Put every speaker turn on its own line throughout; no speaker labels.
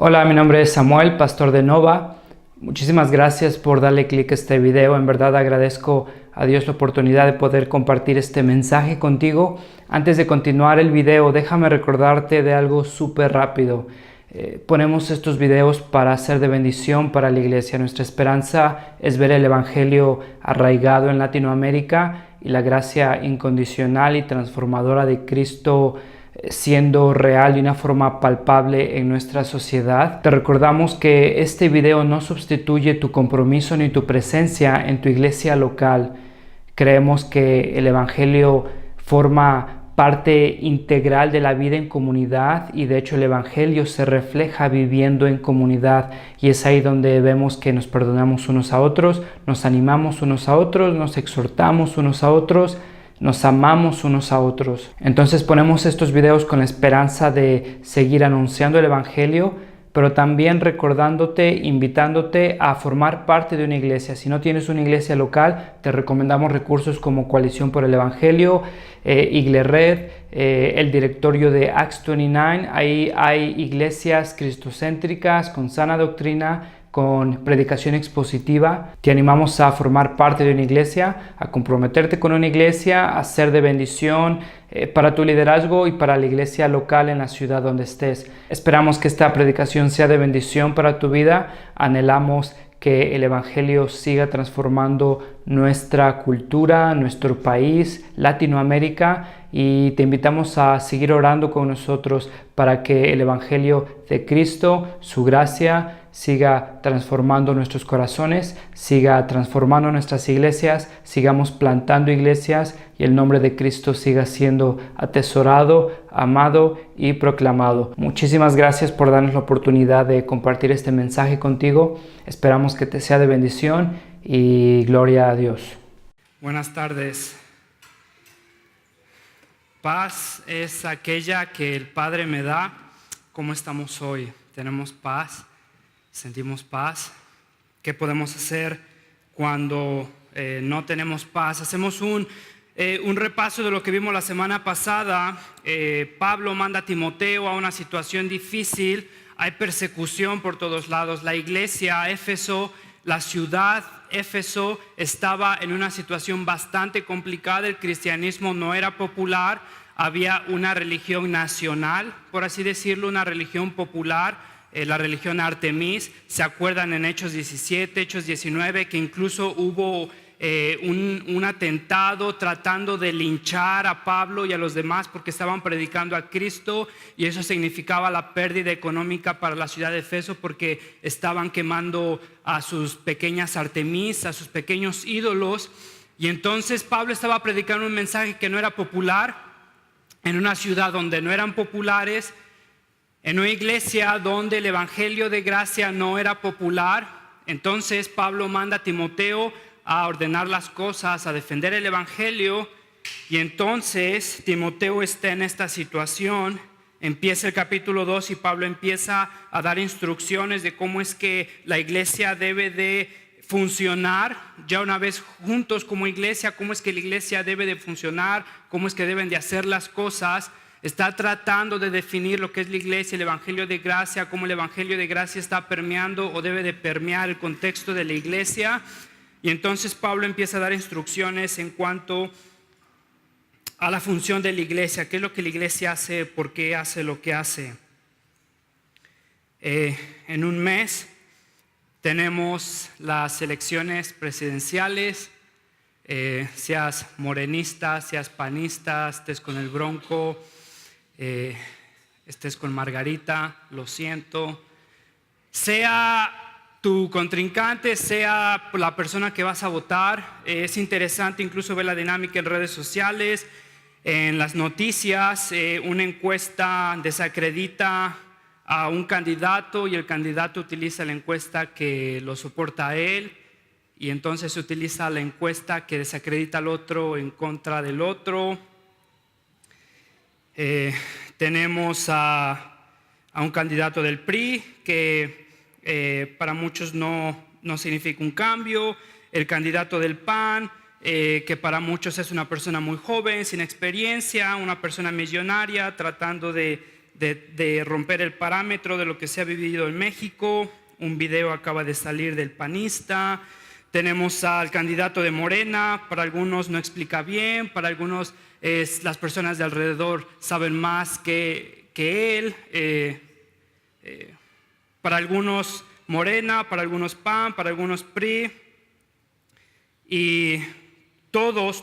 Hola, mi nombre es Samuel, pastor de Nova. Muchísimas gracias por darle clic a este video. En verdad agradezco a Dios la oportunidad de poder compartir este mensaje contigo. Antes de continuar el video, déjame recordarte de algo súper rápido. Ponemos estos videos para ser de bendición para la iglesia. Nuestra esperanza es ver el evangelio arraigado en Latinoamérica y la gracia incondicional y transformadora de Cristo siendo real de una forma palpable en nuestra sociedad. Te recordamos que este video no sustituye tu compromiso ni tu presencia en tu iglesia local. Creemos que el evangelio forma parte integral de la vida en comunidad y de hecho el evangelio se refleja viviendo en comunidad, y es ahí donde vemos que nos perdonamos unos a otros, nos animamos unos a otros, nos exhortamos unos a otros, nos amamos unos a otros. Entonces ponemos estos videos con la esperanza de seguir anunciando el evangelio, pero también recordándote, invitándote a formar parte de una iglesia. Si no tienes una iglesia local, te recomendamos recursos como Coalición por el Evangelio, Iglered, el directorio de Acts 29. Ahí hay iglesias cristocéntricas con sana doctrina, con predicación expositiva. Te animamos a formar parte de una iglesia, a comprometerte con una iglesia, a ser de bendición para tu liderazgo y para la iglesia local en la ciudad donde estés. Esperamos que esta predicación sea de bendición para tu vida. Anhelamos que el evangelio siga transformando nuestra cultura, nuestro país, Latinoamérica, y te invitamos a seguir orando con nosotros para que el evangelio de Cristo, su gracia, siga transformando nuestros corazones, siga transformando nuestras iglesias, sigamos plantando iglesias y el nombre de Cristo siga siendo atesorado, amado y proclamado. Muchísimas gracias por darnos la oportunidad de compartir este mensaje contigo. Esperamos que te sea de bendición y gloria a Dios.
Buenas tardes. Paz es aquella que el Padre me da. ¿Cómo estamos hoy? ¿Tenemos paz? ¿Sentimos paz? ¿Qué podemos hacer cuando no tenemos paz? Hacemos un repaso de lo que vimos la semana pasada. Pablo manda a Timoteo a una situación difícil. Hay persecución por todos lados. La iglesia, Éfeso, la ciudad Éfeso estaba en una situación bastante complicada. El cristianismo no era popular. Había una religión nacional, por así decirlo, una religión popular. La religión Artemis. Se acuerdan en Hechos 17, Hechos 19, que incluso hubo un atentado tratando de linchar a Pablo y a los demás porque estaban predicando a Cristo, y eso significaba la pérdida económica para la ciudad de Éfeso porque estaban quemando a sus pequeñas Artemis, a sus pequeños ídolos. Y entonces Pablo estaba predicando un mensaje que no era popular en una ciudad donde no eran populares, en una iglesia donde el evangelio de gracia no era popular. Entonces Pablo manda a Timoteo a ordenar las cosas, a defender el evangelio, y entonces Timoteo está en esta situación. Empieza el capítulo 2 y Pablo empieza a dar instrucciones de cómo es que la iglesia debe de funcionar, ya una vez juntos como iglesia, cómo es que la iglesia debe de funcionar, cómo es que deben de hacer las cosas. Está tratando de definir lo que es la iglesia, el evangelio de gracia, cómo el evangelio de gracia está permeando o debe de permear el contexto de la iglesia. Y entonces Pablo empieza a dar instrucciones en cuanto a la función de la iglesia, qué es lo que la iglesia hace, por qué hace lo que hace. En un mes tenemos las elecciones presidenciales. Seas morenista, seas panista, estés con el Bronco, estés con Margarita, lo siento. Sea tu contrincante, sea la persona que vas a votar, es interesante incluso ver la dinámica en redes sociales, en las noticias. Una encuesta desacredita a un candidato y el candidato utiliza la encuesta que lo soporta a él, y entonces se utiliza la encuesta que desacredita al otro en contra del otro. Tenemos a un candidato del PRI que para muchos no significa un cambio. El candidato del PAN, que para muchos es una persona muy joven, sin experiencia, una persona millonaria, tratando de de romper el parámetro de lo que se ha vivido en México. Un video acaba de salir del panista. Tenemos al candidato de Morena, para algunos no explica bien, para algunos las personas de alrededor saben más que él. Para algunos Morena, para algunos PAN, para algunos PRI. Y todos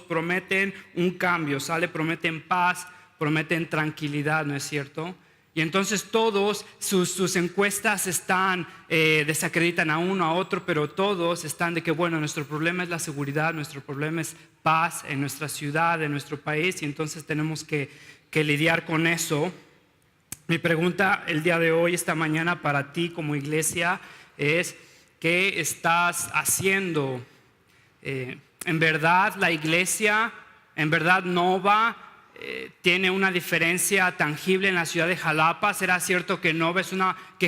prometen un cambio, prometen paz, prometen tranquilidad, ¿no es cierto? Y entonces todos sus encuestas desacreditan a uno, a otro, pero todos están de que, bueno, nuestro problema es la seguridad, nuestro problema es paz en nuestra ciudad, en nuestro país, y entonces tenemos que lidiar con eso. Mi pregunta el día de hoy, esta mañana, para ti como iglesia es: ¿qué estás haciendo? En verdad la iglesia, en verdad Nova, tiene una diferencia tangible en la ciudad de Jalapa. ¿Será cierto que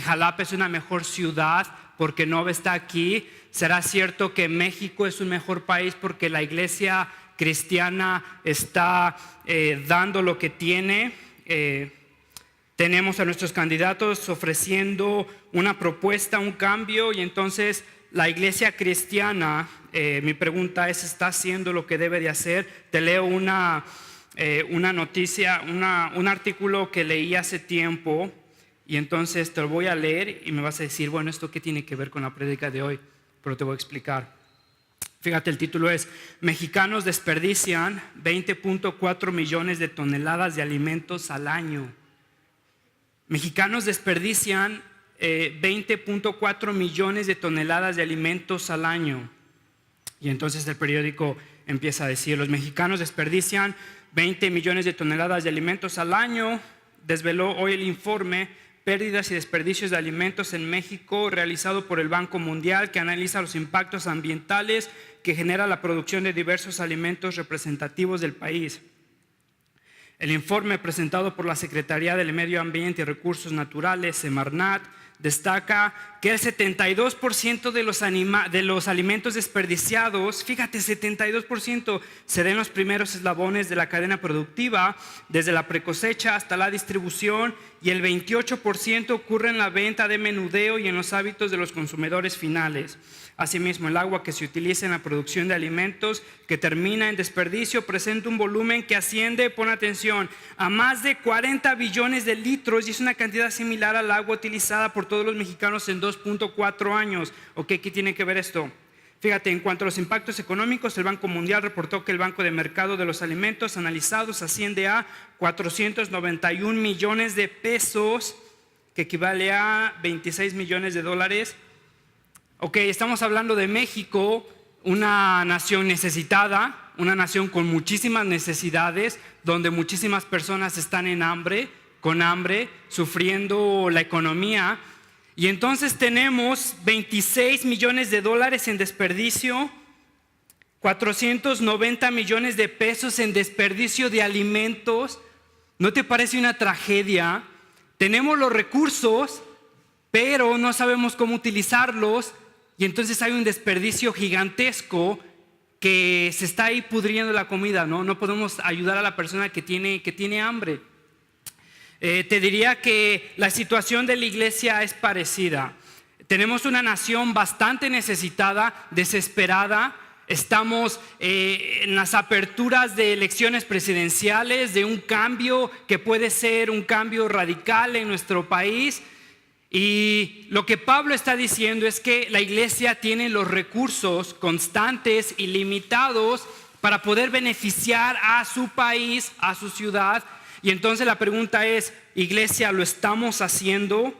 Jalapa es una mejor ciudad porque Nova está aquí? ¿Será cierto que México es un mejor país porque la iglesia cristiana está dando lo que tiene? Tenemos a nuestros candidatos ofreciendo una propuesta, un cambio, y entonces la iglesia cristiana, mi pregunta es, ¿está haciendo lo que debe de hacer? Te leo una noticia, un artículo que leí hace tiempo, y entonces te lo voy a leer y me vas a decir, bueno, ¿esto qué tiene que ver con la prédica de hoy? Pero te voy a explicar. Fíjate, el título es: Mexicanos desperdician 20.4 millones de toneladas de alimentos al año. Mexicanos desperdician 20.4 millones de toneladas de alimentos al año. Y entonces el periódico empieza a decir: los mexicanos desperdician 20 millones de toneladas de alimentos al año. Desveló hoy el informe Pérdidas y desperdicios de alimentos en México, realizado por el Banco Mundial, que analiza los impactos ambientales que genera la producción de diversos alimentos representativos del país. El informe presentado por la Secretaría del Medio Ambiente y Recursos Naturales, Semarnat, destaca que el 72% de los alimentos desperdiciados, fíjate, 72%, se den en los primeros eslabones de la cadena productiva, desde la precosecha hasta la distribución, y el 28% ocurre en la venta de menudeo y en los hábitos de los consumidores finales. Asimismo, el agua que se utiliza en la producción de alimentos que termina en desperdicio presenta un volumen que asciende, pon atención, a más de 40 billones de litros, y es una cantidad similar al agua utilizada por todos los mexicanos en 2.4 años. ¿Ok? ¿Qué tiene que ver esto? Fíjate, en cuanto a los impactos económicos, el Banco Mundial reportó que el Banco de Mercado de los Alimentos analizados asciende a 491 millones de pesos, que equivale a 26 millones de dólares. Ok, estamos hablando de México, una nación necesitada, una nación con muchísimas necesidades, donde muchísimas personas están con hambre, sufriendo la economía. Y entonces tenemos 26 millones de dólares en desperdicio, 490 millones de pesos en desperdicio de alimentos. ¿No te parece una tragedia? Tenemos los recursos, pero no sabemos cómo utilizarlos. Y entonces hay un desperdicio gigantesco, que se está ahí pudriendo la comida, ¿no? No podemos ayudar a la persona que tiene hambre. Te diría que la situación de la iglesia es parecida. Tenemos una nación bastante necesitada, desesperada. Estamos en las aperturas de elecciones presidenciales, de un cambio que puede ser un cambio radical en nuestro país. Y lo que Pablo está diciendo es que la iglesia tiene los recursos constantes y limitados para poder beneficiar a su país, a su ciudad. Y entonces la pregunta es, iglesia, ¿lo estamos haciendo?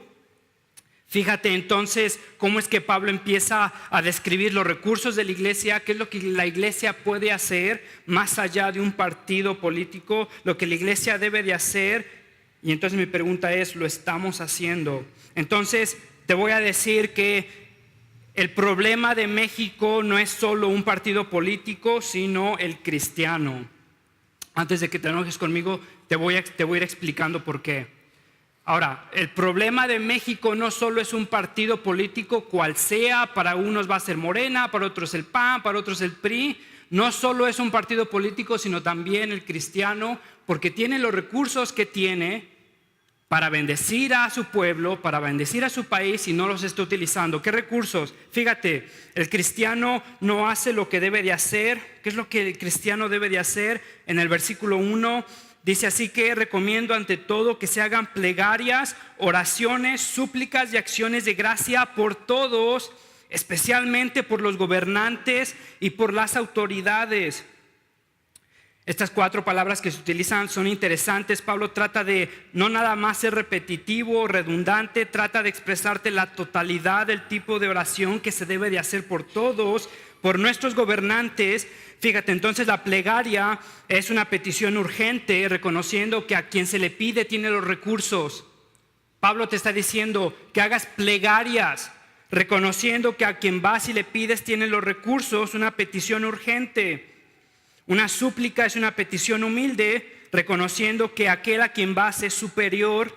Fíjate entonces cómo es que Pablo empieza a describir los recursos de la iglesia, qué es lo que la iglesia puede hacer más allá de un partido político, lo que la iglesia debe de hacer. Y entonces mi pregunta es, ¿lo estamos haciendo? Entonces te voy a decir que el problema de México no es solo un partido político, sino el cristiano. Antes de que te enojes conmigo, te voy a ir explicando por qué. Ahora, el problema de México no solo es un partido político cual sea, para unos va a ser Morena, para otros el PAN, para otros el PRI. no solo es un partido político, sino también el cristiano, porque tiene los recursos que tiene para bendecir a su pueblo, para bendecir a su país y no los está utilizando. ¿Qué recursos? Fíjate, el cristiano no hace lo que debe de hacer. ¿Qué es lo que el cristiano debe de hacer? En el versículo 1 dice: así que recomiendo ante todo que se hagan plegarias, oraciones, súplicas y acciones de gracia por todos, especialmente por los gobernantes y por las autoridades. Estas 4 palabras que se utilizan son interesantes. Pablo trata de no nada más ser repetitivo o redundante, trata de expresarte la totalidad del tipo de oración que se debe de hacer por todos, por nuestros gobernantes. Fíjate, entonces la plegaria es una petición urgente, reconociendo que a quien se le pide tiene los recursos. Pablo te está diciendo que hagas plegarias, reconociendo que a quien vas y le pides tiene los recursos, una petición urgente. Una súplica es una petición humilde, reconociendo que aquel a quien vas es superior.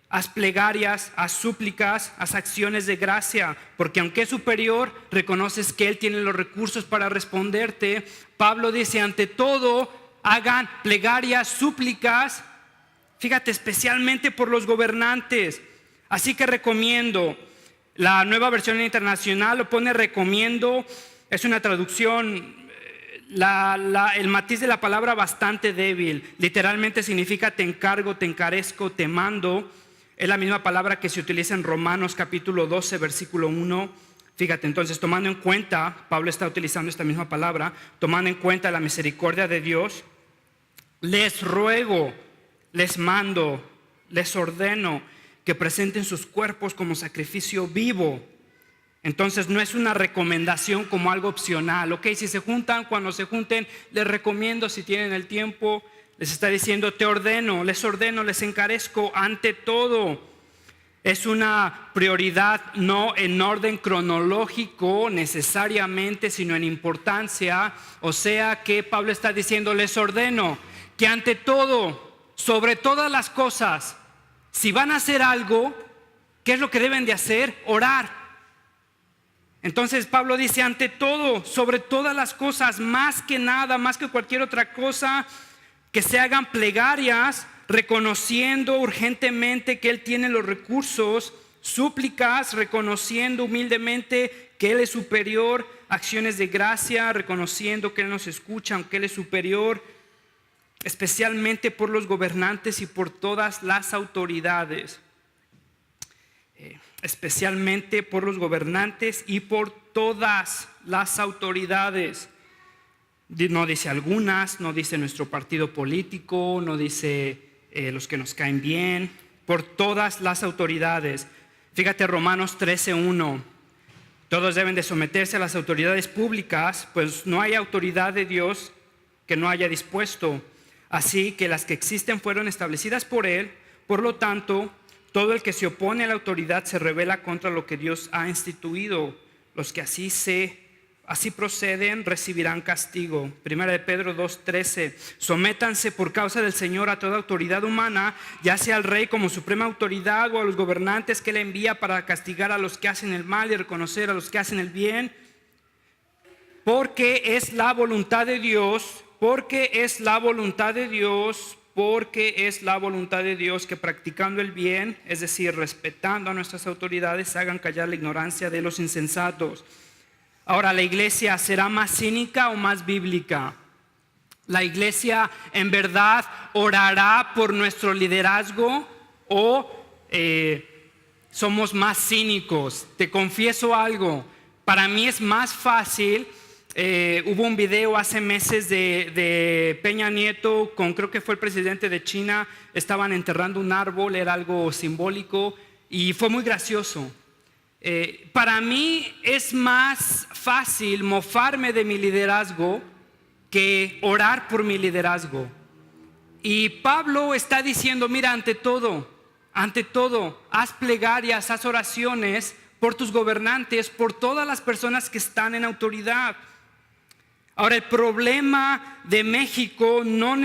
Haz plegarias, haz súplicas, haz acciones de gracia, porque aunque es superior, reconoces que Él tiene los recursos para responderte. Pablo dice: ante todo, hagan plegarias, súplicas, fíjate, especialmente por los gobernantes. Así que recomiendo. La Nueva Versión Internacional lo pone recomiendo, es una traducción, el matiz de la palabra bastante débil. Literalmente significa te encargo, te encarezco, te mando. Es la misma palabra que se utiliza en Romanos capítulo 12 versículo 1. Fíjate, entonces, tomando en cuenta, Pablo está utilizando esta misma palabra, tomando en cuenta la misericordia de Dios, les ruego, les mando, les ordeno que presenten sus cuerpos como sacrificio vivo. Entonces no es una recomendación como algo opcional. Ok, si se juntan, cuando se junten, les recomiendo si tienen el tiempo. Les está diciendo: te ordeno, les encarezco. Ante todo, es una prioridad no en orden cronológico necesariamente, sino en importancia. O sea que Pablo está diciendo: les ordeno que ante todo, sobre todas las cosas, si van a hacer algo, ¿qué es lo que deben de hacer? Orar. Entonces Pablo dice: ante todo, sobre todas las cosas, más que nada, más que cualquier otra cosa, que se hagan plegarias, reconociendo urgentemente que Él tiene los recursos, súplicas, reconociendo humildemente que Él es superior, acciones de gracia, reconociendo que Él nos escucha, aunque Él es superior, especialmente por los gobernantes y por todas las autoridades. Especialmente por los gobernantes y por todas las autoridades. No dice algunas, no dice nuestro partido político, no dice los que nos caen bien, por todas las autoridades. Fíjate, Romanos 13:1. Todos deben de someterse a las autoridades públicas, pues no hay autoridad de Dios que no haya dispuesto. Así que las que existen fueron establecidas por Él. Por lo tanto, todo el que se opone a la autoridad se rebela contra lo que Dios ha instituido. Los que así proceden recibirán castigo. Primera de Pedro 2:13. Sométanse por causa del Señor a toda autoridad humana, ya sea al rey como suprema autoridad o a los gobernantes que Él envía para castigar a los que hacen el mal y reconocer a los que hacen el bien. Porque es la voluntad de Dios, que practicando el bien, es decir, respetando a nuestras autoridades, hagan callar la ignorancia de los insensatos. Ahora, ¿la iglesia será más cínica o más bíblica? ¿La iglesia en verdad orará por nuestro liderazgo o somos más cínicos? Te confieso algo, para mí es más fácil. Hubo un video hace meses de Peña Nieto con, creo que fue el presidente de China, estaban enterrando un árbol, era algo simbólico y fue muy gracioso. Para mí es más fácil mofarme de mi liderazgo que orar por mi liderazgo. Y Pablo está diciendo: mira, ante todo, haz plegarias, haz oraciones por tus gobernantes, por todas las personas que están en autoridad. Ahora, el problema de México no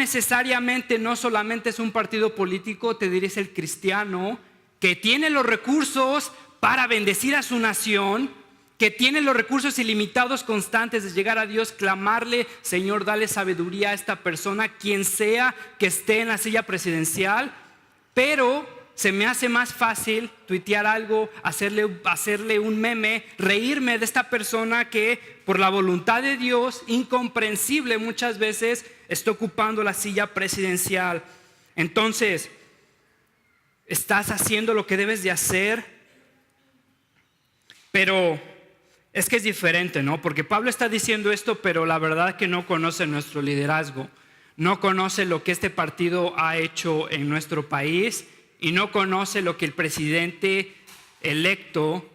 solamente es un partido político, te diré, es el cristiano que tiene los recursos para bendecir a su nación, que tiene los recursos ilimitados constantes de llegar a Dios, clamarle: Señor, dale sabiduría a esta persona, quien sea que esté en la silla presidencial, pero se me hace más fácil tuitear algo, hacerle un meme, reírme de esta persona que por la voluntad de Dios, incomprensible muchas veces, está ocupando la silla presidencial. Entonces, ¿estás haciendo lo que debes de hacer? Pero es que es diferente, ¿no? Porque Pablo está diciendo esto, pero la verdad que no conoce nuestro liderazgo, no conoce lo que este partido ha hecho en nuestro país y no conoce lo que el presidente electo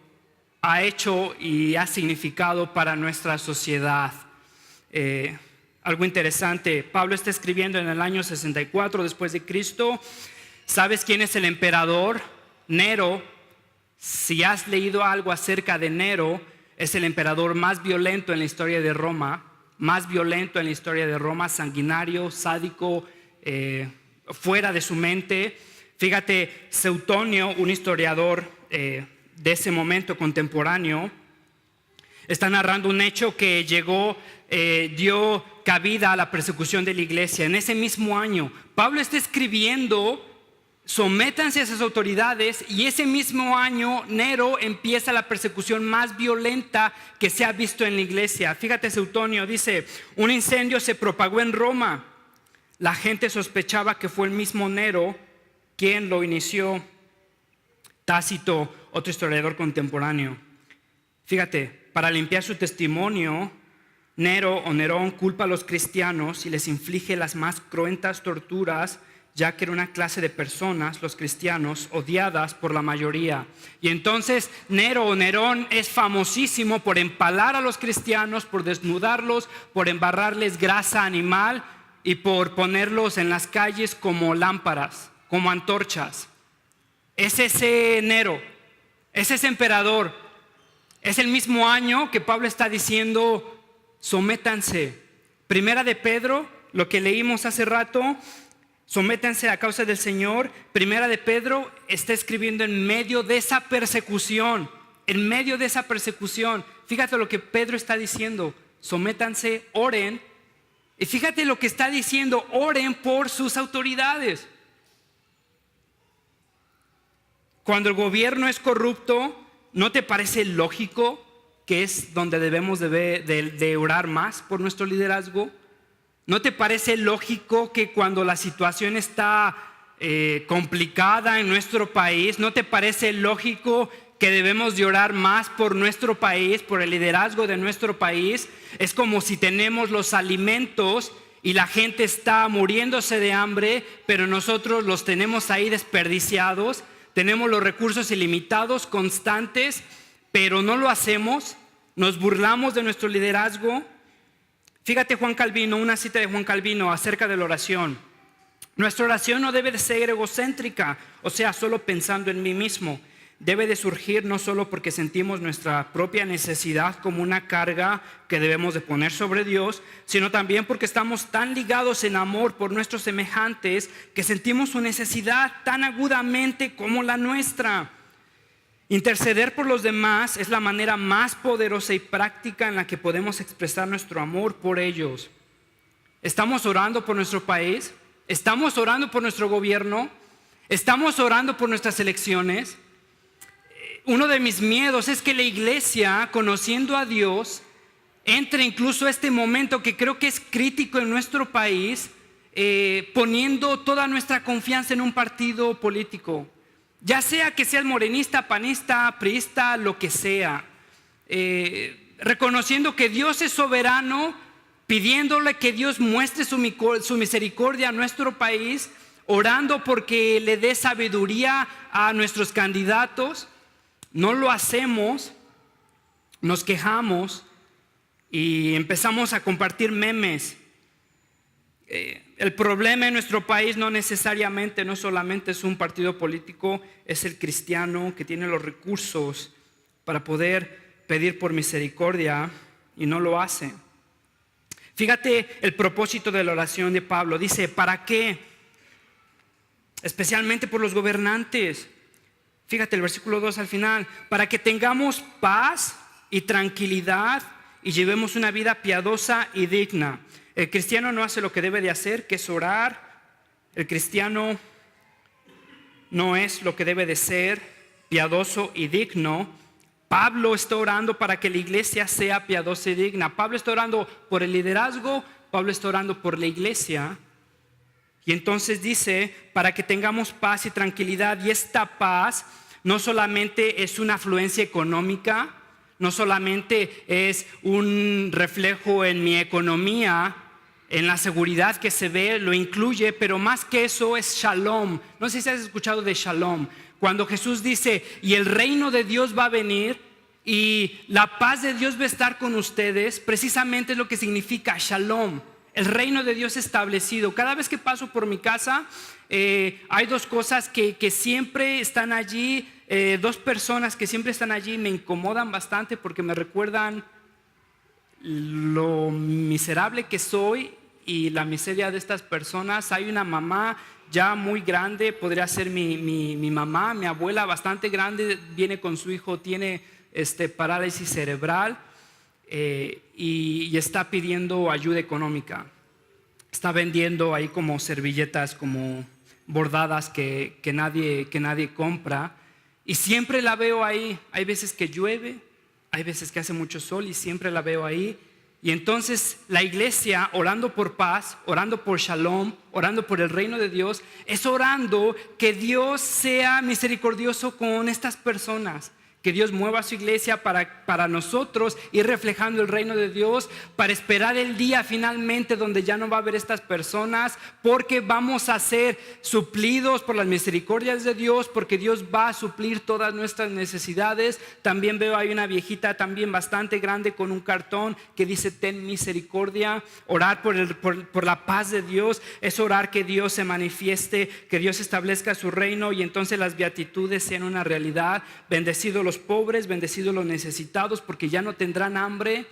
ha hecho y ha significado para nuestra sociedad. Algo interesante, Pablo está escribiendo en el año 64 después de Cristo. ¿Sabes quién es el emperador? Nero. Si has leído algo acerca de Nero, es el emperador más violento en la historia de Roma, sanguinario, sádico, fuera de su mente. Fíjate, Suetonio, un historiador de ese momento contemporáneo, está narrando un hecho que dio cabida a la persecución de la iglesia. En ese mismo año, Pablo está escribiendo: sométanse a esas autoridades, y ese mismo año Nero empieza la persecución más violenta que se ha visto en la iglesia. Fíjate, Suetonio dice: un incendio se propagó en Roma. La gente sospechaba que fue el mismo Nero quien lo inició. Tácito, otro historiador contemporáneo. Fíjate, para limpiar su testimonio, Nero o Nerón culpa a los cristianos y les inflige las más cruentas torturas, ya que era una clase de personas, los cristianos, odiadas por la mayoría. Y entonces Nero o Nerón es famosísimo por empalar a los cristianos, por desnudarlos, por embarrarles grasa animal y por ponerlos en las calles como lámparas, como antorchas. Es ese Nero, es ese emperador. Es el mismo año que Pablo está diciendo: sométanse. Primera de Pedro, lo que leímos hace rato, sométanse a causa del Señor. Primera de Pedro está escribiendo en medio de esa persecución. Fíjate lo que Pedro está diciendo: sométanse, oren. Y fíjate lo que está diciendo: oren por sus autoridades. Cuando el gobierno es corrupto, ¿no te parece lógico que es donde debemos de orar más por nuestro liderazgo? ¿No te parece lógico que cuando la situación está complicada en nuestro país, no te parece lógico que debemos de orar más por nuestro país, por el liderazgo de nuestro país? Es como si tenemos los alimentos y la gente está muriéndose de hambre, pero nosotros los tenemos ahí desperdiciados. Tenemos los recursos ilimitados, constantes, pero no lo hacemos. Nos burlamos de nuestro liderazgo. Fíjate, Juan Calvino, una cita de Juan Calvino acerca de la oración. Nuestra oración no debe de ser egocéntrica, o sea, solo pensando en mí mismo. Debe de surgir no solo porque sentimos nuestra propia necesidad como una carga que debemos de poner sobre Dios, sino también porque estamos tan ligados en amor por nuestros semejantes que sentimos su necesidad tan agudamente como la nuestra. Interceder por los demás es la manera más poderosa y práctica en la que podemos expresar nuestro amor por ellos. ¿Estamos orando por nuestro país? ¿Estamos orando por nuestro gobierno? ¿Estamos orando por nuestras elecciones? Uno de mis miedos es que la iglesia, conociendo a Dios, entre incluso a este momento que creo que es crítico en nuestro país, poniendo toda nuestra confianza en un partido político, ya sea que sea el morenista, panista, priista, lo que sea, reconociendo que Dios es soberano, pidiéndole que Dios muestre su misericordia a nuestro país, orando porque le dé sabiduría a nuestros candidatos. No lo hacemos, nos quejamos y empezamos a compartir memes. El problema en nuestro país no solamente es un partido político, es el cristiano que tiene los recursos para poder pedir por misericordia y no lo hace. Fíjate el propósito de la oración de Pablo. Dice: ¿para qué? Especialmente por los gobernantes. Fíjate el versículo 2 al final: para que tengamos paz y tranquilidad y llevemos una vida piadosa y digna. El cristiano no hace lo que debe de hacer, que es orar. El cristiano no es lo que debe de ser, piadoso y digno. Pablo está orando para que la iglesia sea piadosa y digna. Pablo está orando por el liderazgo, Pablo está orando por la iglesia. Y entonces dice, para que tengamos paz y tranquilidad. Y esta paz no solamente es una afluencia económica, no solamente es un reflejo en mi economía, en la seguridad que se ve, lo incluye, pero más que eso es shalom. No sé si has escuchado de shalom. Cuando Jesús dice, y el reino de Dios va a venir y la paz de Dios va a estar con ustedes, precisamente es lo que significa shalom. El reino de Dios establecido. Cada vez que paso por mi casa, hay dos cosas que siempre están allí, dos personas que siempre están allí, me incomodan bastante porque me recuerdan lo miserable que soy y la miseria de estas personas. Hay una mamá ya muy grande, podría ser mi mamá, mi abuela bastante grande, viene con su hijo, tiene parálisis cerebral y está pidiendo ayuda económica. Está vendiendo ahí como servilletas, como bordadas que nadie compra, y siempre la veo ahí. Hay veces que llueve, hay veces que hace mucho sol y siempre la veo ahí. Y entonces la iglesia, orando por paz, orando por shalom, orando por el reino de Dios, es orando que Dios sea misericordioso con estas personas, que Dios mueva a su iglesia para nosotros ir reflejando el reino de Dios, para esperar el día finalmente donde ya no va a haber estas personas, porque vamos a ser suplidos por las misericordias de Dios, porque Dios va a suplir todas nuestras necesidades. También veo ahí una viejita también bastante grande con un cartón que dice ten misericordia. Orar por la paz de Dios es orar que Dios se manifieste, que Dios establezca su reino y entonces las beatitudes sean una realidad. Bendecidos los pobres, bendecidos los necesitados, porque ya no tendrán hambre.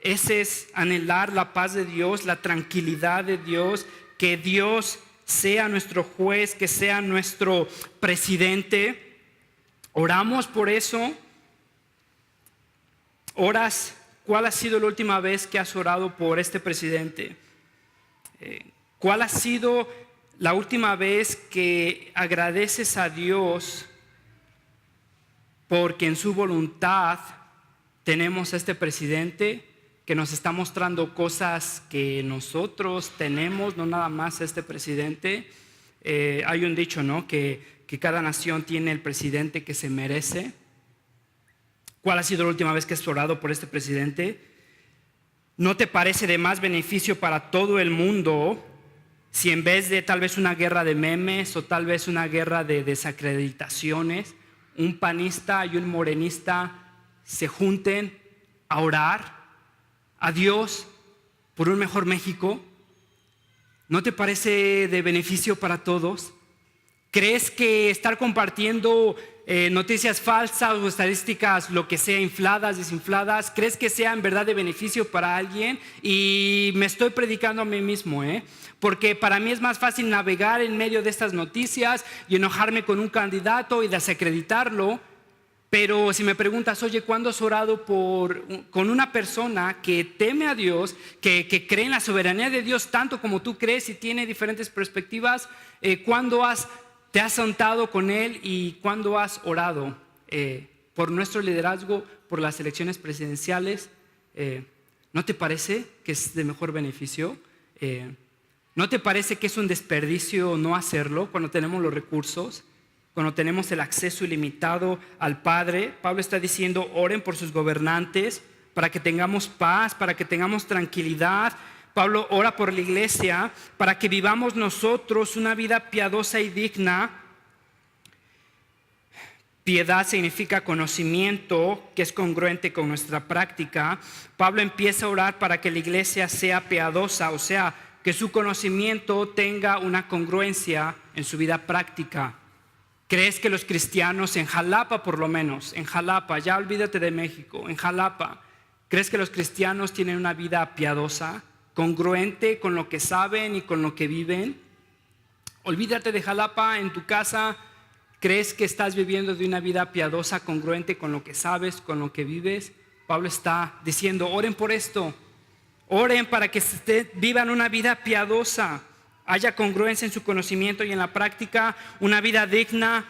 Ese es anhelar la paz de Dios, la tranquilidad de Dios, que Dios sea nuestro juez, que sea nuestro presidente. Oramos por eso. Oras, ¿cuál ha sido la última vez que has orado por este presidente? ¿Cuál ha sido la última vez que agradeces a Dios porque en su voluntad tenemos a este presidente que nos está mostrando cosas que nosotros tenemos, no nada más a este presidente? Hay un dicho, ¿no? Que cada nación tiene el presidente que se merece. ¿Cuál ha sido la última vez que has orado por este presidente? ¿No te parece de más beneficio para todo el mundo si en vez de tal vez una guerra de memes o tal vez una guerra de desacreditaciones, un panista y un morenista se junten a orar a Dios por un mejor México? ¿No te parece de beneficio para todos? ¿Crees que estar compartiendo noticias falsas o estadísticas, lo que sea, infladas, desinfladas, crees que sea en verdad de beneficio para alguien? Y me estoy predicando a mí mismo, porque para mí es más fácil navegar en medio de estas noticias y enojarme con un candidato y desacreditarlo. Pero si me preguntas, oye, ¿cuándo has orado con una persona que teme a Dios, que cree en la soberanía de Dios tanto como tú crees y tiene diferentes perspectivas? ¿Cuándo te has sentado con él y cuándo has orado por nuestro liderazgo, por las elecciones presidenciales? ¿No te parece que es de mejor beneficio? ¿No te parece que es un desperdicio no hacerlo cuando tenemos los recursos, cuando tenemos el acceso ilimitado al Padre? Pablo está diciendo, oren por sus gobernantes para que tengamos paz, para que tengamos tranquilidad. Pablo ora por la iglesia para que vivamos nosotros una vida piadosa y digna. Piedad significa conocimiento que es congruente con nuestra práctica. Pablo empieza a orar para que la iglesia sea piadosa, o sea, que su conocimiento tenga una congruencia en su vida práctica. ¿Crees que los cristianos en Jalapa, por lo menos, en Jalapa, ya olvídate de México, en Jalapa, crees que los cristianos tienen una vida piadosa, congruente con lo que saben y con lo que viven? Olvídate de Jalapa, en tu casa, ¿Crees que estás viviendo de una vida piadosa, congruente con lo que sabes, con lo que vives? Pablo está diciendo, oren por esto. Oren para que vivan una vida piadosa, haya congruencia en su conocimiento y en la práctica, una vida digna,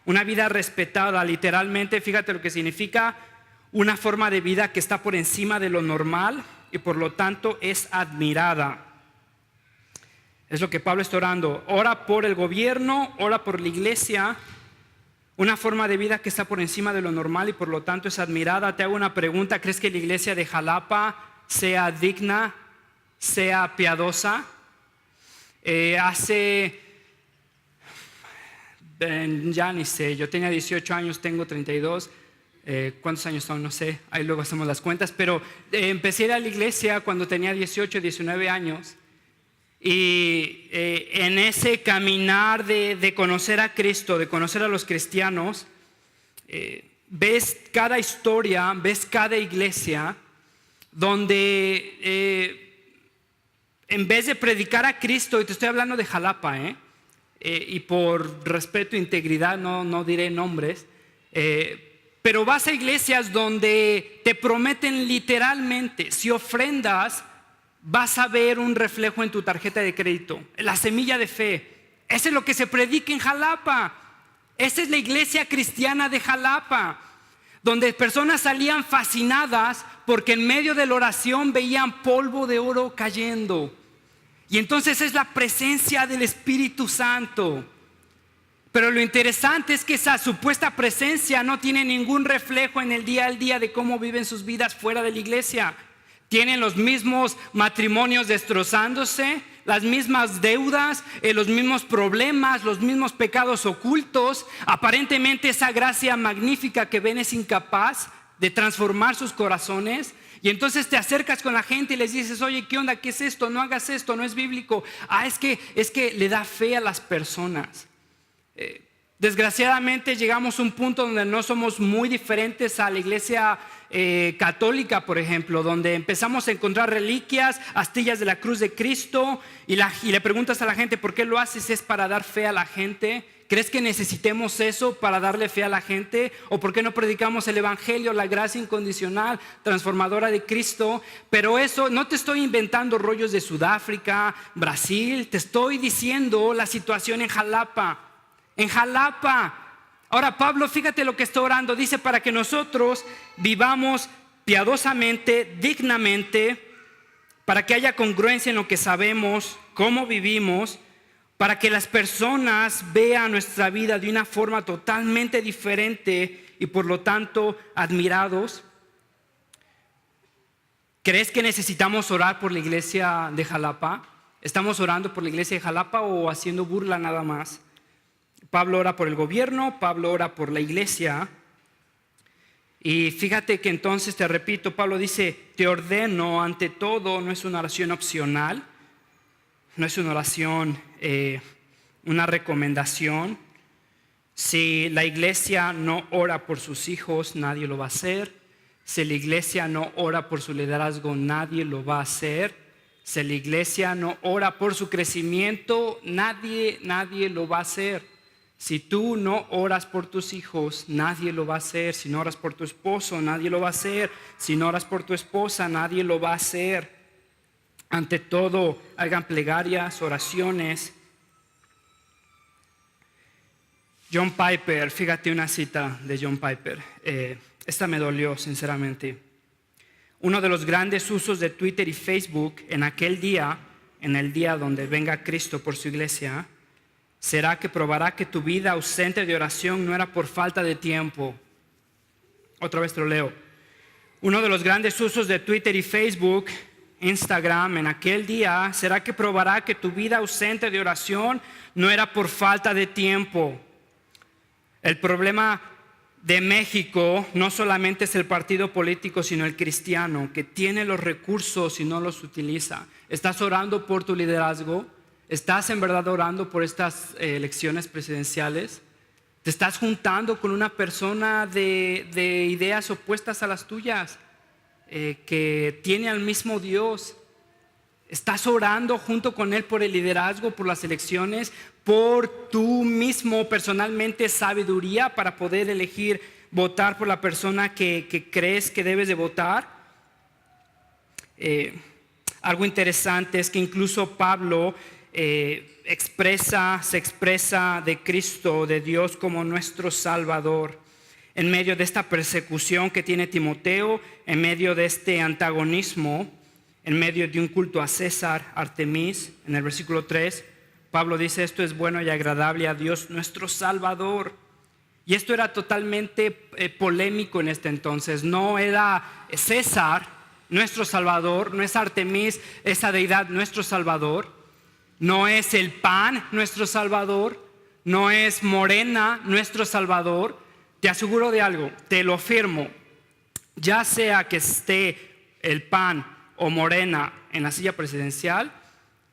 una vida respetada. Literalmente, fíjate lo que significa, una forma de vida que está por encima de lo normal y por lo tanto es admirada. Es lo que Pablo está orando. Ora por el gobierno, ora por la iglesia. Una forma de vida que está por encima de lo normal y por lo tanto es admirada. Te hago una pregunta, ¿crees que la iglesia de Jalapa sea digna, sea piadosa? Ya ni sé, yo tenía 18 años, tengo 32. ¿Cuántos años son? No sé, ahí luego hacemos las cuentas. Pero empecé a ir a la iglesia cuando tenía 18, 19 años. Y en ese caminar de conocer a Cristo, de conocer a los cristianos, ves cada historia, ves cada iglesia donde en vez de predicar a Cristo, y te estoy hablando de Jalapa, y por respeto e integridad no diré nombres, pero vas a iglesias donde te prometen literalmente, si ofrendas, vas a ver un reflejo en tu tarjeta de crédito, la semilla de fe. Eso es lo que se predica en Jalapa. Esa es la iglesia cristiana de Jalapa, donde personas salían fascinadas porque en medio de la oración veían polvo de oro cayendo. Y entonces es la presencia del Espíritu Santo. Pero lo interesante es que esa supuesta presencia no tiene ningún reflejo en el día al día de cómo viven sus vidas fuera de la iglesia. Tienen los mismos matrimonios destrozándose, las mismas deudas, los mismos problemas, los mismos pecados ocultos. Aparentemente esa gracia magnífica que ven es incapaz de transformar sus corazones. Y entonces te acercas con la gente y les dices, oye, ¿qué onda? ¿Qué es esto? No hagas esto, no es bíblico. Es que le da fe a las personas. Desgraciadamente llegamos a un punto donde no somos muy diferentes a la iglesia católica, por ejemplo, donde empezamos a encontrar reliquias, astillas de la cruz de Cristo y le preguntas a la gente, ¿por qué lo haces? ¿Es para dar fe a la gente? ¿Crees que necesitemos eso para darle fe a la gente? ¿O por qué no predicamos el evangelio, la gracia incondicional, transformadora de Cristo? Pero eso, no te estoy inventando rollos de Sudáfrica, Brasil, te estoy diciendo la situación en Jalapa. En Jalapa. Ahora Pablo, fíjate lo que está orando. Dice, para que nosotros vivamos piadosamente, dignamente, para que haya congruencia en lo que sabemos, cómo vivimos, para que las personas vean nuestra vida de una forma totalmente diferente y por lo tanto admirados. ¿Crees que necesitamos orar por la iglesia de Jalapa? ¿Estamos orando por la iglesia de Jalapa o haciendo burla nada más? Pablo ora por el gobierno, Pablo ora por la iglesia. Y fíjate que entonces, te repito, Pablo dice, te ordeno ante todo, no es una oración opcional, no es una oración, una recomendación. Si la iglesia no ora por sus hijos, nadie lo va a hacer. Si la iglesia no ora por su liderazgo, nadie lo va a hacer. Si la iglesia no ora por su crecimiento, nadie lo va a hacer. Si tú no oras por tus hijos, nadie lo va a hacer. Si no oras por tu esposo, nadie lo va a hacer. Si no oras por tu esposa, nadie lo va a hacer. Ante todo, hagan plegarias, oraciones. John Piper, fíjate una cita de John Piper. Esta me dolió, sinceramente. Uno de los grandes usos de Twitter y Facebook en aquel día, en el día donde venga Cristo por su iglesia, será que probará que tu vida ausente de oración no era por falta de tiempo. Otra vez te lo leo. Uno de los grandes usos de Twitter y Facebook, Instagram, en aquel día, será que probará que tu vida ausente de oración no era por falta de tiempo. El problema de México no solamente es el partido político, sino el cristiano, que tiene los recursos y no los utiliza. ¿Estás orando por tu liderazgo? ¿Estás en verdad orando por estas elecciones presidenciales? ¿Te estás juntando con una persona de ideas opuestas a las tuyas, que tiene al mismo Dios? ¿Estás orando junto con él por el liderazgo, por las elecciones, por tú mismo personalmente sabiduría para poder elegir votar por la persona que crees que debes de votar? Algo interesante es que incluso Pablo se expresa de Cristo, de Dios como nuestro Salvador. En medio de esta persecución que tiene Timoteo, en medio de este antagonismo, en medio de un culto a César, Artemis, en el versículo 3, Pablo dice: esto es bueno y agradable a Dios nuestro Salvador. Y esto era totalmente polémico en este entonces. No era César nuestro Salvador, no es Artemis, esa deidad nuestro Salvador, no es el pan nuestro Salvador, no es Morena nuestro Salvador. Te aseguro de algo, te lo firmo, ya sea que esté el PAN o Morena en la silla presidencial,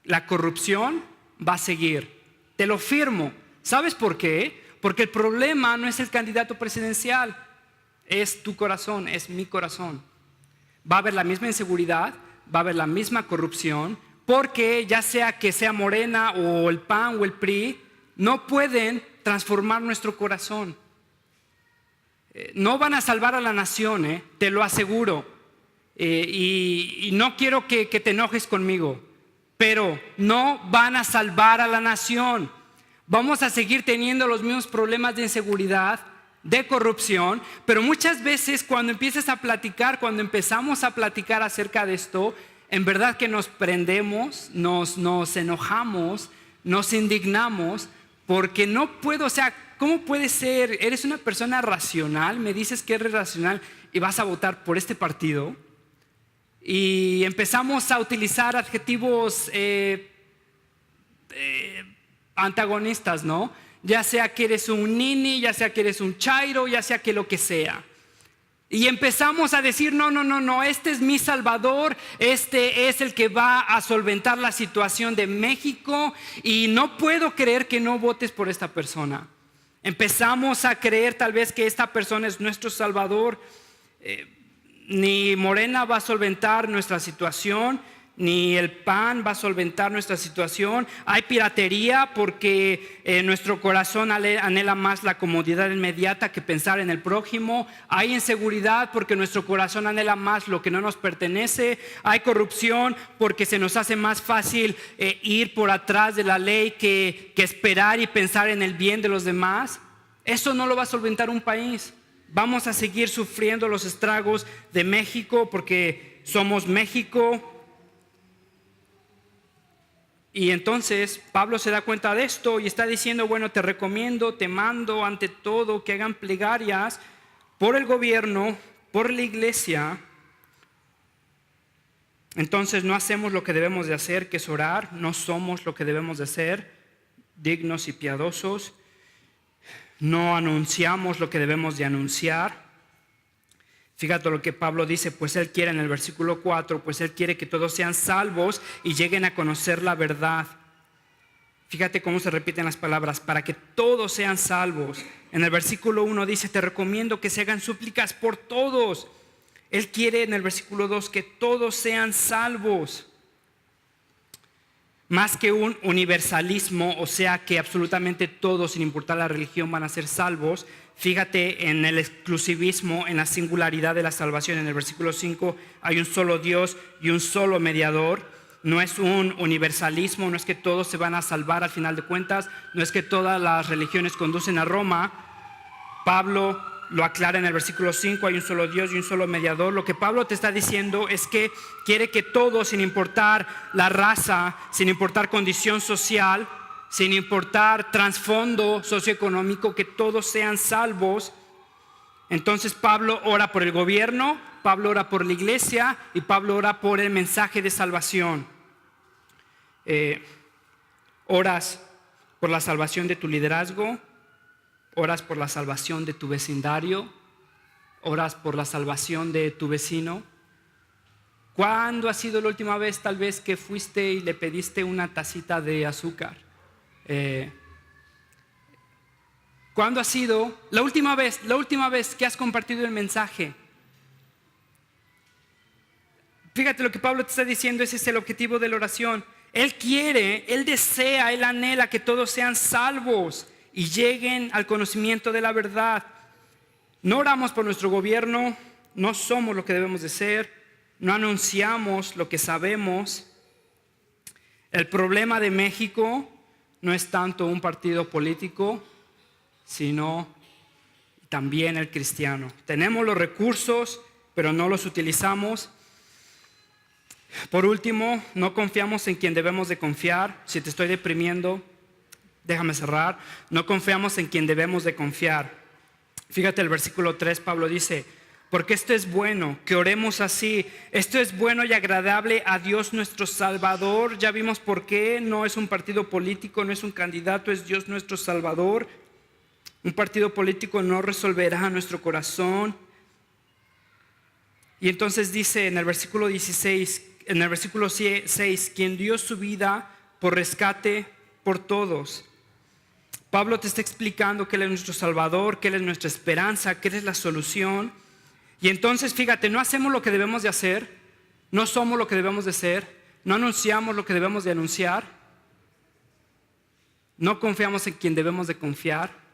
la corrupción va a seguir. Te lo firmo. ¿Sabes por qué? Porque el problema no es el candidato presidencial, es tu corazón, es mi corazón. Va a haber la misma inseguridad, va a haber la misma corrupción, porque ya sea que sea Morena o el PAN o el PRI, no pueden transformar nuestro corazón. No van a salvar a la nación, te lo aseguro. Y no quiero que te enojes conmigo, pero no van a salvar a la nación. Vamos a seguir teniendo los mismos problemas de inseguridad, de corrupción, pero muchas veces cuando empezamos a platicar acerca de esto, en verdad que nos prendemos, nos enojamos, nos indignamos, porque no puedo, ¿cómo puede ser? ¿Eres una persona racional? ¿Me dices que eres racional y vas a votar por este partido? Y empezamos a utilizar adjetivos antagonistas, ¿no? Ya sea que eres un nini, ya sea que eres un chairo, ya sea que lo que sea. Y empezamos a decir: no, este es mi Salvador, este es el que va a solventar la situación de México y no puedo creer que no votes por esta persona. Empezamos a creer tal vez que esta persona es nuestro Salvador. Ni Morena va a solventar nuestra situación, ni el PAN va a solventar nuestra situación. Hay piratería porque nuestro corazón anhela más la comodidad inmediata que pensar en el prójimo. Hay inseguridad porque nuestro corazón anhela más lo que no nos pertenece. Hay corrupción porque se nos hace más fácil ir por atrás de la ley que esperar y pensar en el bien de los demás. Eso no lo va a solventar un país. Vamos a seguir sufriendo los estragos de México porque somos México. Y entonces Pablo se da cuenta de esto y está diciendo: bueno, te recomiendo, te mando ante todo que hagan plegarias por el gobierno, por la iglesia. Entonces no hacemos lo que debemos de hacer, que es orar. No somos lo que debemos de ser, dignos y piadosos. No anunciamos lo que debemos de anunciar. Fíjate lo que Pablo dice: pues él quiere, en el versículo 4, pues él quiere que todos sean salvos y lleguen a conocer la verdad. Fíjate cómo se repiten las palabras: para que todos sean salvos. En el versículo 1 dice: te recomiendo que se hagan súplicas por todos. Él quiere, en el versículo 2, que todos sean salvos. Más que un universalismo, o sea que absolutamente todos, sin importar la religión, van a ser salvos. Fíjate en el exclusivismo, en la singularidad de la salvación. En el versículo 5 hay un solo Dios y un solo mediador. No es un universalismo, no es que todos se van a salvar al final de cuentas, no es que todas las religiones conducen a Roma. Pablo lo aclara en el versículo 5, hay un solo Dios y un solo mediador. Lo que Pablo te está diciendo es que quiere que todos, sin importar la raza, sin importar condición social, sin importar trasfondo socioeconómico, que todos sean salvos. Entonces Pablo ora por el gobierno, Pablo ora por la iglesia y Pablo ora por el mensaje de salvación. Oras por la salvación de tu liderazgo, oras por la salvación de tu vecindario, oras por la salvación de tu vecino. ¿Cuándo ha sido la última vez tal vez que fuiste y le pediste una tacita de azúcar? ¿Cuándo ha sido la última vez que has compartido el mensaje? Fíjate lo que Pablo te está diciendo, ese es el objetivo de la oración. Él quiere, Él desea, Él anhela que todos sean salvos y lleguen al conocimiento de la verdad. No oramos por nuestro gobierno, no somos lo que debemos de ser, no anunciamos lo que sabemos. El problema de México no es tanto un partido político, sino también el cristiano. Tenemos los recursos, pero no los utilizamos. Por último, no confiamos en quien debemos de confiar. Si te estoy deprimiendo, déjame cerrar. No confiamos en quien debemos de confiar. Fíjate el versículo 3, Pablo dice: porque esto es bueno, que oremos así. Esto es bueno y agradable a Dios nuestro Salvador. Ya vimos por qué. No es un partido político, no es un candidato, es Dios nuestro Salvador. Un partido político no resolverá nuestro corazón. Y entonces dice en el versículo 16, en el versículo 6, quien dio su vida por rescate por todos. Pablo te está explicando que Él es nuestro Salvador, que Él es nuestra esperanza, que Él es la solución. Y entonces fíjate, no hacemos lo que debemos de hacer, no somos lo que debemos de ser, no anunciamos lo que debemos de anunciar, no confiamos en quien debemos de confiar.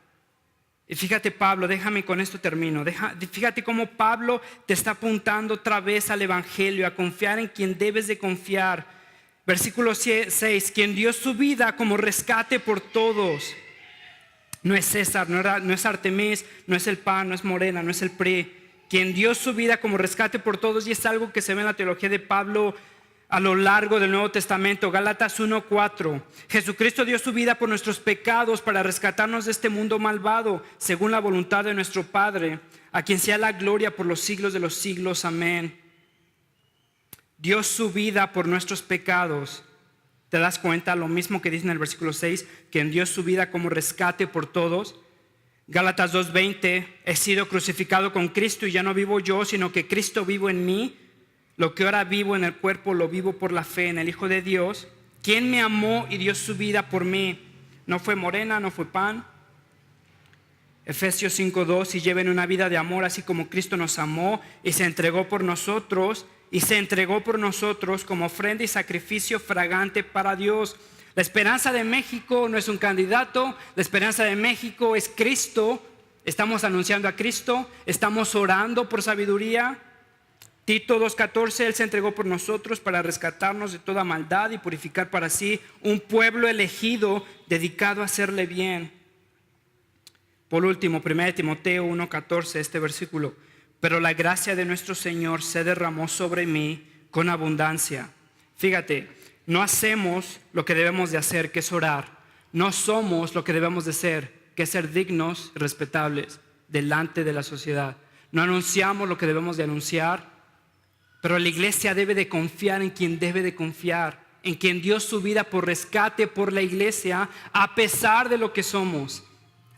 Y fíjate, Pablo, déjame con esto termino. Fíjate cómo Pablo te está apuntando otra vez al Evangelio, a confiar en quien debes de confiar. Versículo 6, quien dio su vida como rescate por todos. No es César, no es Artemis, no es el PAN, no es Morena, no es el PRI. Quien dio su vida como rescate por todos, y es algo que se ve en la teología de Pablo a lo largo del Nuevo Testamento. Gálatas 1:4. Jesucristo dio su vida por nuestros pecados para rescatarnos de este mundo malvado, según la voluntad de nuestro Padre, a quien sea la gloria por los siglos de los siglos. Amén. Dio su vida por nuestros pecados. ¿Te das cuenta? Lo mismo que dice en el versículo 6, quien dio su vida como rescate por todos. Gálatas 2:20, he sido crucificado con Cristo y ya no vivo yo, sino que Cristo vivo en mí. Lo que ahora vivo en el cuerpo lo vivo por la fe en el Hijo de Dios, quien me amó y dio su vida por mí. No fue Morena, no fue PAN. Efesios 5:2, y lleven una vida de amor así como Cristo nos amó y se entregó por nosotros, como ofrenda y sacrificio fragante para Dios. La esperanza de México no es un candidato, la esperanza de México es Cristo. Estamos anunciando a Cristo, estamos orando por sabiduría. Tito 2:14, Él se entregó por nosotros para rescatarnos de toda maldad y purificar para sí un pueblo elegido dedicado a hacerle bien. Por último, 1 Timoteo 1:14, este versículo: pero la gracia de nuestro Señor se derramó sobre mí con abundancia. Fíjate, no hacemos lo que debemos de hacer, que es orar. No somos lo que debemos de ser, que es ser dignos, respetables delante de la sociedad. No anunciamos lo que debemos de anunciar. Pero la iglesia debe de confiar en quien debe de confiar, en quien dio su vida por rescate por la iglesia, a pesar de lo que somos.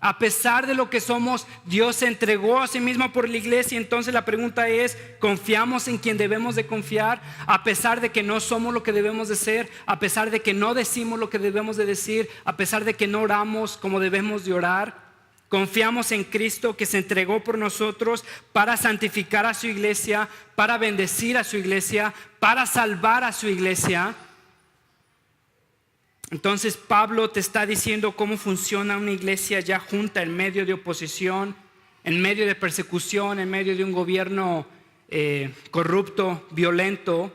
A pesar de lo que somos, Dios se entregó a sí mismo por la iglesia. Entonces la pregunta es, ¿confiamos en quien debemos de confiar? A pesar de que no somos lo que debemos de ser, a pesar de que no decimos lo que debemos de decir, a pesar de que no oramos como debemos de orar. Confiamos en Cristo, que se entregó por nosotros para santificar a su iglesia, para bendecir a su iglesia, para salvar a su iglesia. Entonces Pablo te está diciendo cómo funciona una iglesia ya junta en medio de oposición, en medio de persecución, en medio de un gobierno corrupto, violento.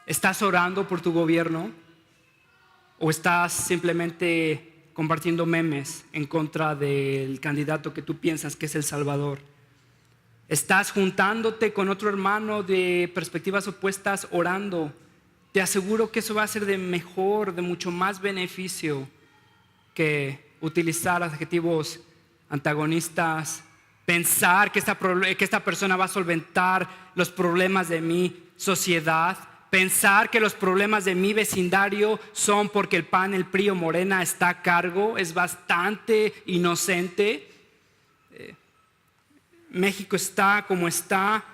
¿Estás orando por tu gobierno? ¿O estás simplemente compartiendo memes en contra del candidato que tú piensas que es el Salvador? ¿Estás juntándote con otro hermano de perspectivas opuestas orando? Te aseguro que eso va a ser de mejor, de mucho más beneficio que utilizar adjetivos antagonistas, pensar que esta persona va a solventar los problemas de mi sociedad, pensar que los problemas de mi vecindario son porque el PAN, el PRI o Morena está a cargo, es bastante inocente. México está como está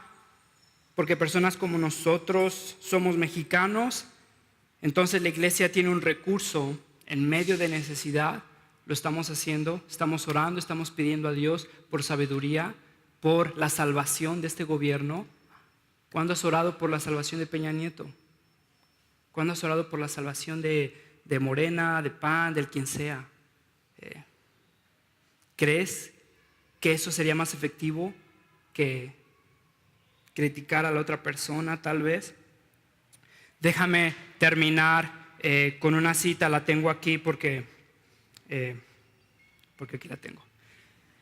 porque personas como nosotros somos mexicanos. Entonces la iglesia tiene un recurso en medio de necesidad. Lo estamos haciendo, estamos orando, estamos pidiendo a Dios por sabiduría, por la salvación de este gobierno. ¿Cuándo has orado por la salvación de Peña Nieto? ¿Cuándo has orado por la salvación de Morena, de PAN, del quien sea? ¿Crees que eso sería más efectivo que criticar a la otra persona, tal vez? Déjame terminar con una cita, la tengo aquí porque aquí la tengo.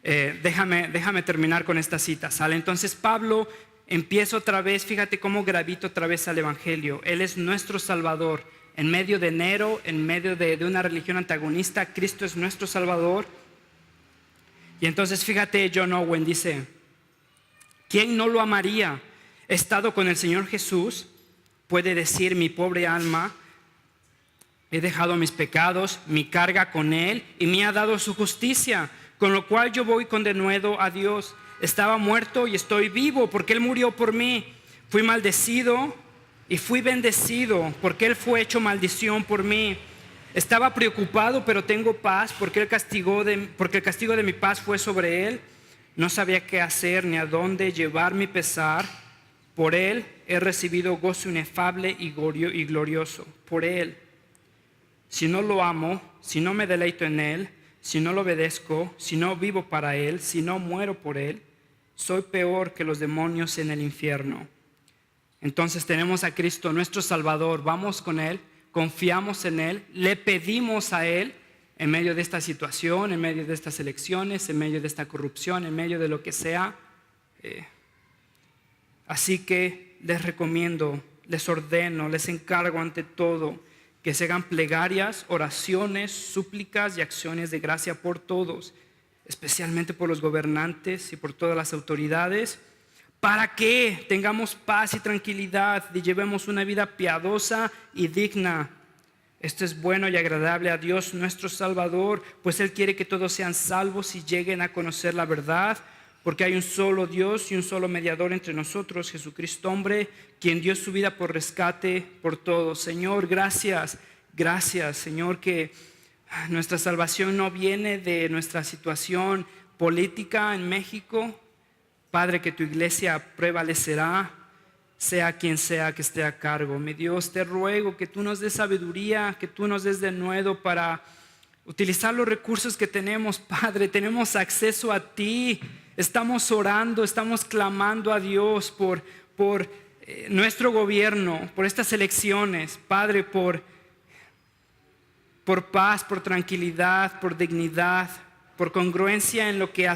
Déjame terminar con esta cita, ¿sale? Entonces Pablo empieza otra vez, fíjate cómo gravita otra vez al Evangelio. Él es nuestro Salvador. En medio de Nero, en medio de una religión antagonista, Cristo es nuestro Salvador. Y entonces fíjate, John Owen dice, ¿quién no lo amaría? He estado con el Señor Jesús, puede decir mi pobre alma, he dejado mis pecados, mi carga con Él y me ha dado su justicia, con lo cual yo voy con denuedo a Dios. Estaba muerto y estoy vivo porque Él murió por mí. Fui maldecido y fui bendecido porque Él fue hecho maldición por mí. Estaba preocupado pero tengo paz porque el castigo de mi paz fue sobre Él. No sabía qué hacer ni a dónde llevar mi pesar. Por Él he recibido gozo inefable y glorioso. Por Él. Si no lo amo, si no me deleito en Él, si no lo obedezco, si no vivo para Él, si no muero por Él, soy peor que los demonios en el infierno. Entonces tenemos a Cristo, nuestro Salvador, vamos con Él, confiamos en Él, le pedimos a Él en medio de esta situación, en medio de estas elecciones, en medio de esta corrupción, en medio de lo que sea. Así que les recomiendo, les ordeno, les encargo ante todo que se hagan plegarias, oraciones, súplicas y acciones de gracia por todos, especialmente por los gobernantes y por todas las autoridades, para que tengamos paz y tranquilidad y llevemos una vida piadosa y digna. Esto es bueno y agradable a Dios nuestro Salvador, pues Él quiere que todos sean salvos y lleguen a conocer la verdad, porque hay un solo Dios y un solo mediador entre nosotros, Jesucristo hombre, quien dio su vida por rescate por todos. Señor, gracias, Señor, que nuestra salvación no viene de nuestra situación política en México. Padre, que tu iglesia prevalecerá, sea quien sea que esté a cargo. Mi Dios, te ruego que tú nos des sabiduría, que tú nos des denuedo para utilizar los recursos que tenemos, Padre. Tenemos acceso a ti. Estamos orando, estamos clamando a Dios por nuestro gobierno, por estas elecciones, Padre, por paz, por tranquilidad, por dignidad, por congruencia en lo que hacemos.